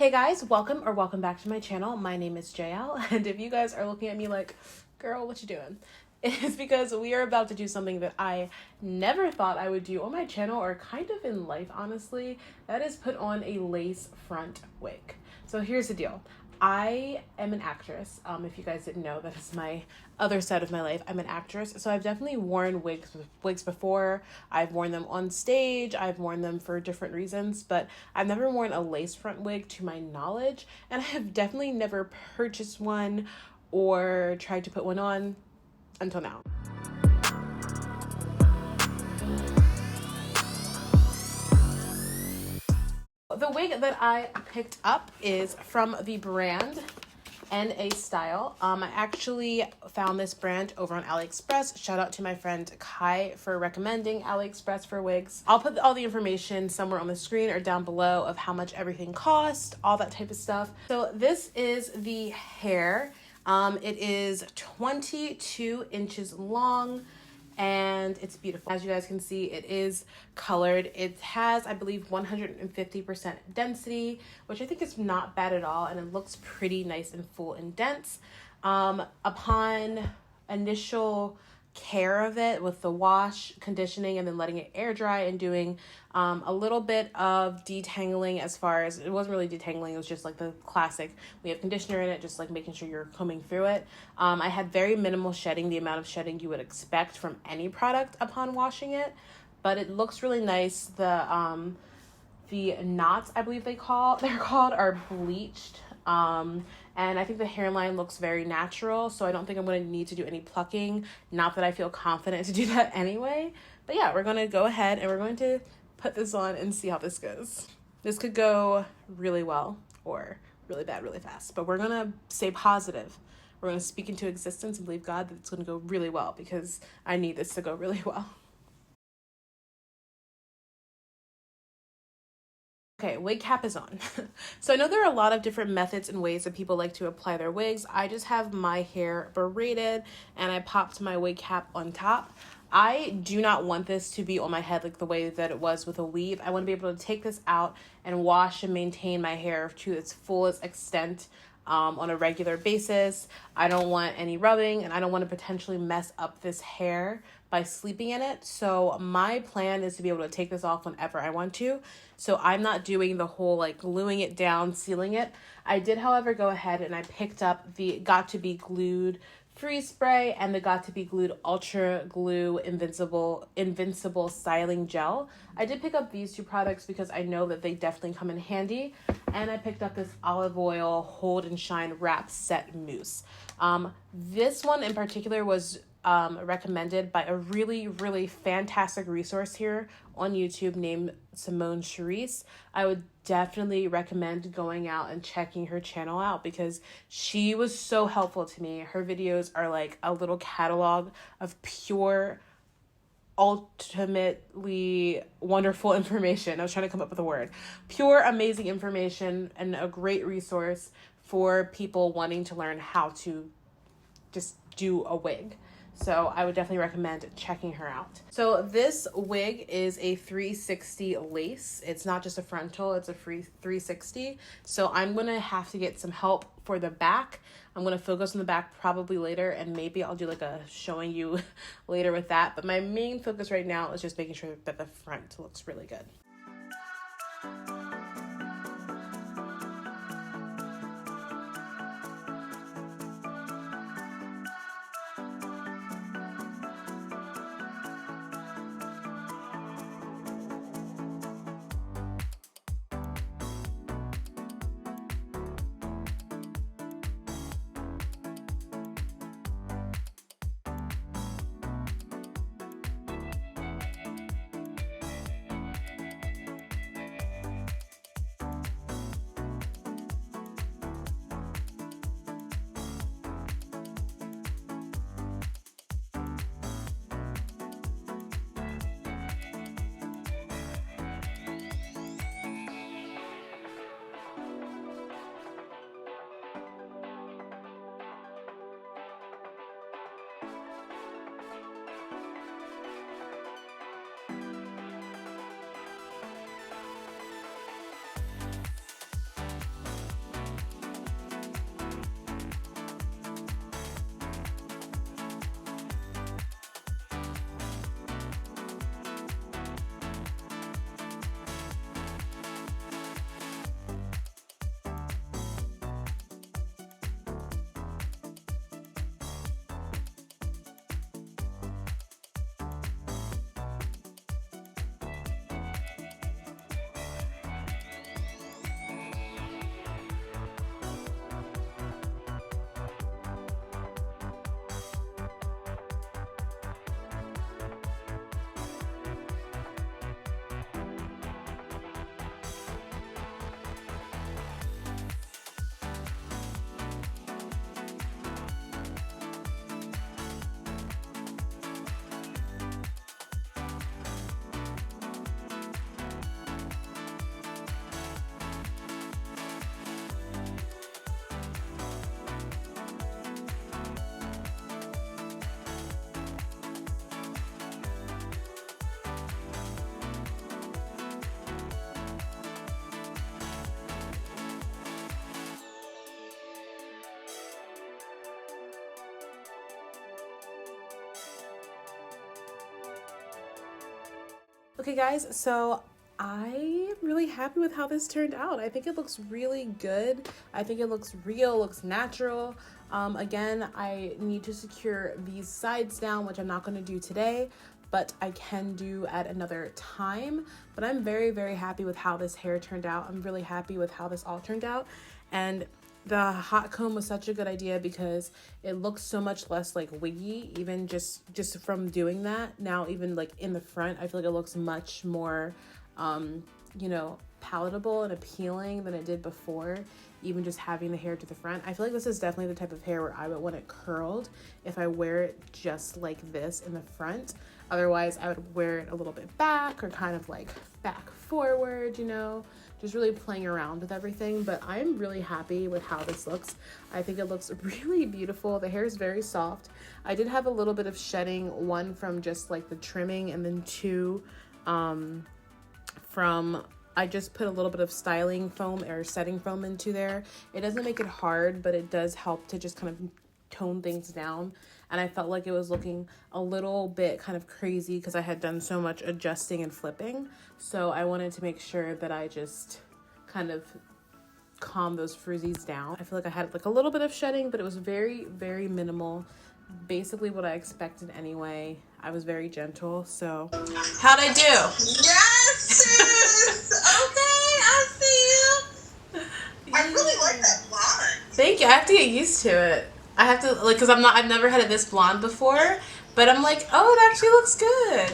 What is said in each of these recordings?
Hey guys, welcome back to my channel. My name is JL, and if you guys are looking at me like, girl, what you doing? It's because we are about to do something that I never thought I would do on my channel or kind of in life, honestly. That is put on a lace front wig. So here's the deal. I am an actress. If you guys didn't know, that is my other side of my life. I'm an actress, so I've definitely worn wigs before. I've worn them on stage. I've worn them for different reasons, but I've never worn a lace front wig to my knowledge, and I have definitely never purchased one or tried to put one on until now. The wig that I picked up is from the brand NAStyle. I actually found this brand over on AliExpress. Shout out to my friend Kai for recommending AliExpress for wigs. I'll put all the information somewhere on the screen or down below of how much everything costs, all that type of stuff. So this is the hair. It is 22 inches long. And it's beautiful. As you guys can see, it is colored. It has, I believe, 150% density, which I think is not bad at all. And it looks pretty nice and full and dense. Upon initial care of it with the wash, conditioning, and then letting it air dry and doing a little bit of detangling, as far as, it wasn't really detangling, it was just like the classic, we have conditioner in it, just like making sure you're combing through it. I had very minimal shedding, the amount of shedding you would expect from any product upon washing it, but it looks really nice. The knots, I believe they're called, are bleached. And I think the hairline looks very natural, so I don't think I'm going to need to do any plucking. Not that I feel confident to do that anyway. But yeah, we're going to go ahead and we're going to put this on and see how this goes. This could go really well or really bad really fast, but we're going to stay positive. We're going to speak into existence and believe God that it's going to go really well, because I need this to go really well. Okay, wig cap is on. So I know there are a lot of different methods and ways that people like to apply their wigs. I just have my hair braided and I popped my wig cap on top. I do not want this to be on my head like the way that it was with a weave. I want to be able to take this out and wash and maintain my hair to its fullest extent on a regular basis. I don't want any rubbing, and I don't want to potentially mess up this hair by sleeping in it. So my plan is to be able to take this off whenever I want to. So I'm not doing the whole like gluing it down, sealing it. I did, however, go ahead and I picked up the Got to Be Glued Freeze Spray and the Got to Be Glued Ultra Glue Invincible Styling Gel. I did pick up these two products because I know that they definitely come in handy. And I picked up this Olive Oil Hold and Shine Wrap Set Mousse. This one in particular was recommended by a really fantastic resource here on YouTube named Simone Charisse. I would definitely recommend going out and checking her channel out because she was so helpful to me. Her videos are like a little catalog of pure, ultimately wonderful information. I was trying to come up with a word. Pure, amazing information and a great resource for people wanting to learn how to just do a wig. So I would definitely recommend checking her out. So this wig is a 360 lace. It's not just a frontal, it's a free 360. So I'm gonna have to get some help for the back. I'm gonna focus on the back probably later, and maybe I'll do like a showing you later with that. But my main focus right now is just making sure that the front looks really good. Okay guys, so I'm really happy with how this turned out. I think it looks really good. I think it looks real, looks natural. Again, I need to secure these sides down, which I'm not going to do today, but I can do at another time. But I'm very, very happy with how this hair turned out. I'm really happy with how this all turned out. And the hot comb was such a good idea because it looks so much less like wiggy, even just from doing that. Now, even like in the front, I feel like it looks much more, you know, palatable and appealing than it did before, even just having the hair to the front. I feel like this is definitely the type of hair where I would want it curled if I wear it just like this in the front. Otherwise, I would wear it a little bit back or kind of like back forward, you know, just really playing around with everything. But I'm really happy with how this looks. I think it looks really beautiful. The hair is very soft. I did have a little bit of shedding, one from just like the trimming, and then two from I just put a little bit of styling foam or setting foam into there. It doesn't make it hard, but it does help to just kind of tone things down. And I felt like it was looking a little bit kind of crazy because I had done so much adjusting and flipping. So I wanted to make sure that I just kind of calm those frizzies down. I feel like I had like a little bit of shedding, but it was very, very minimal. Basically what I expected anyway. I was very gentle, so. How'd I do? Yes, sis! Okay, I see you. I really like that blonde. Thank you. I have to get used to it. I have to, like, because I've never had it this blonde before, but I'm like, oh, it actually looks good.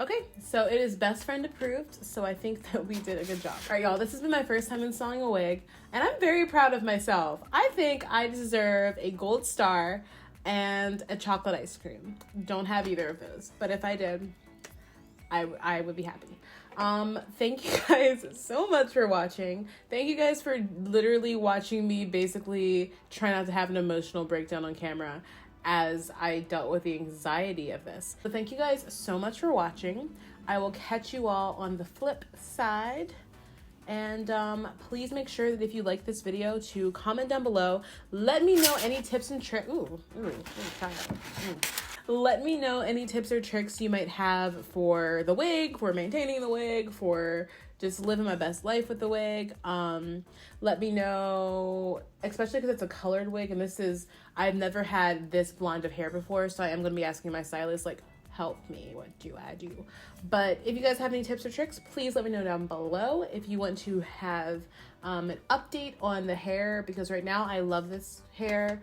Okay, so it is best friend approved, so I think that we did a good job. All right, y'all, this has been my first time installing a wig, and I'm very proud of myself. I think I deserve a gold star and a chocolate ice cream. Don't have either of those, but if I did, I would be happy. Thank you guys so much for watching. Thank you guys for literally watching me basically try not to have an emotional breakdown on camera as I dealt with the anxiety of this. So thank you guys so much for watching. I will catch you all on the flip side. And please make sure that if you like this video to comment down below. Let me know any tips and tricks. Let me know any tips or tricks you might have for the wig, for maintaining the wig, for just living my best life with the wig. Let me know, especially because it's a colored wig, and I've never had this blonde of hair before, so I am going to be asking my stylist, like, help me, what do I do? But if you guys have any tips or tricks, please let me know down below. If you want to have an update on the hair, because right now I love this hair.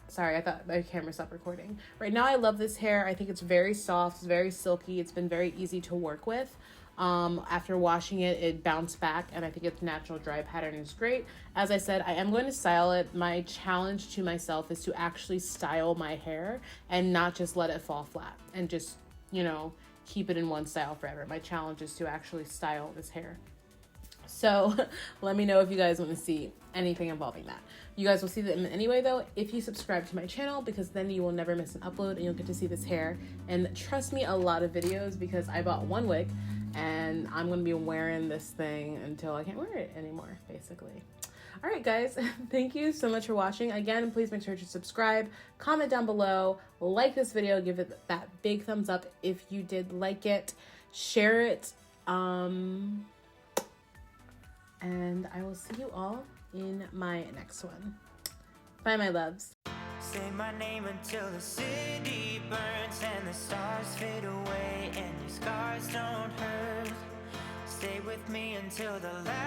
Sorry, I thought my camera stopped recording. Right now I love this hair. I think it's very soft, it's very silky, it's been very easy to work with. After washing it, it bounced back, and I think its natural dry pattern is great. As I said, I am going to style it. My challenge to myself is to actually style my hair and not just let it fall flat and just, you know, keep it in one style forever. My challenge is to actually style this hair. So let me know if you guys want to see anything involving that. You guys will see them anyway though if you subscribe to my channel, because then you will never miss an upload and you'll get to see this hair. And trust me, a lot of videos, because I bought one wig and I'm going to be wearing this thing until I can't wear it anymore, basically. All right, guys, thank you so much for watching. Again, please make sure to subscribe, comment down below, like this video, give it that big thumbs up if you did like it, share it, and I will see you all in my next one. Bye, my loves. Say my name until the city burns and the stars fade away and your scars don't hurt. Stay with me until the last